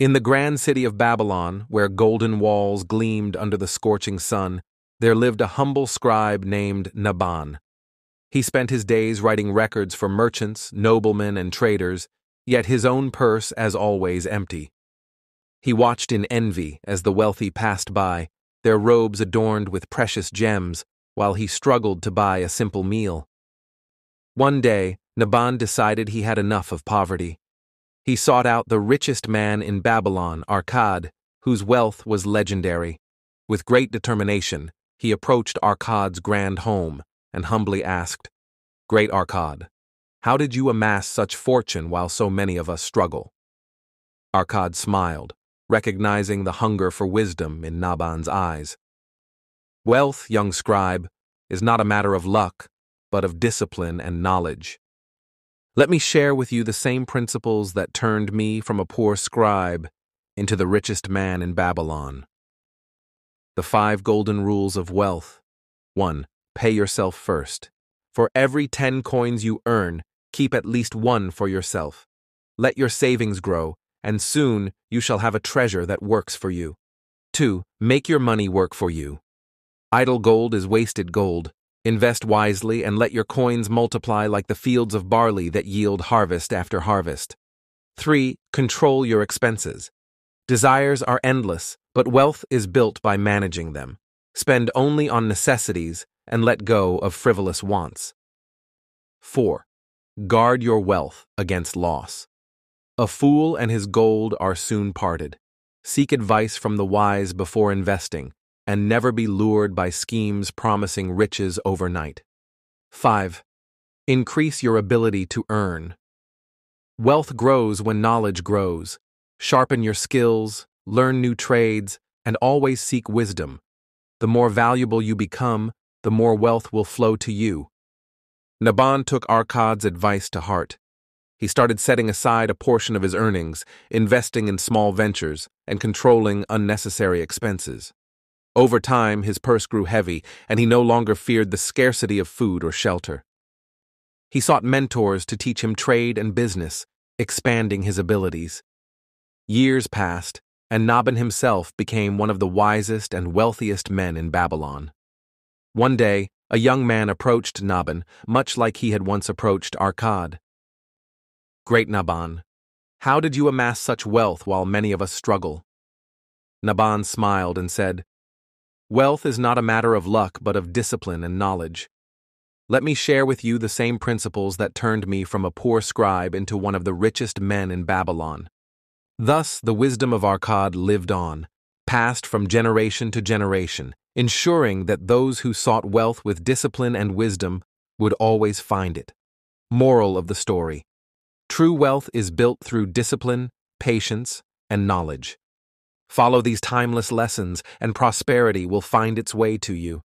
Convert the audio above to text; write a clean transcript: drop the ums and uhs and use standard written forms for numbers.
In the grand city of Babylon, where golden walls gleamed under the scorching sun, there lived a humble scribe named Naban. He spent his days writing records for merchants, noblemen, and traders, yet his own purse, as always, empty. He watched in envy as the wealthy passed by, their robes adorned with precious gems, while he struggled to buy a simple meal. One day, Naban decided he had enough of poverty. He sought out the richest man in Babylon, Arkad, whose wealth was legendary. With great determination, he approached Arkad's grand home and humbly asked, "Great Arkad, how did you amass such fortune while so many of us struggle?" Arkad smiled, recognizing the hunger for wisdom in Naban's eyes. "Wealth, young scribe, is not a matter of luck, but of discipline and knowledge. Let me share with you the same principles that turned me from a poor scribe into the richest man in Babylon. The 5 golden rules of wealth. 1. Pay yourself first. For every 10 coins you earn, keep at least 1 for yourself. Let your savings grow, and soon you shall have a treasure that works for you. 2. Make your money work for you. Idle gold is wasted gold. Invest wisely and let your coins multiply like the fields of barley that yield harvest after harvest. 3. Control your expenses. Desires are endless, but wealth is built by managing them. Spend only on necessities and let go of frivolous wants. 4. Guard your wealth against loss. A fool and his gold are soon parted. Seek advice from the wise before investing, and never be lured by schemes promising riches overnight. 5. Increase your ability to earn. Wealth grows when knowledge grows. Sharpen your skills, learn new trades, and always seek wisdom. The more valuable you become, the more wealth will flow to you. Naban took Arkad's advice to heart. He started setting aside a portion of his earnings, investing in small ventures, and controlling unnecessary expenses. Over time, his purse grew heavy, and he no longer feared the scarcity of food or shelter. He sought mentors to teach him trade and business, expanding his abilities. Years passed, and Naban himself became one of the wisest and wealthiest men in Babylon. One day, a young man approached Naban, much like he had once approached Arkad. "Great Naban, how did you amass such wealth while many of us struggle?" Naban smiled and said, "Wealth is not a matter of luck but of discipline and knowledge. Let me share with you the same principles that turned me from a poor scribe into one of the richest men in Babylon." Thus, the wisdom of Arkad lived on, passed from generation to generation, ensuring that those who sought wealth with discipline and wisdom would always find it. Moral of the story: true wealth is built through discipline, patience, and knowledge. Follow these timeless lessons, and prosperity will find its way to you.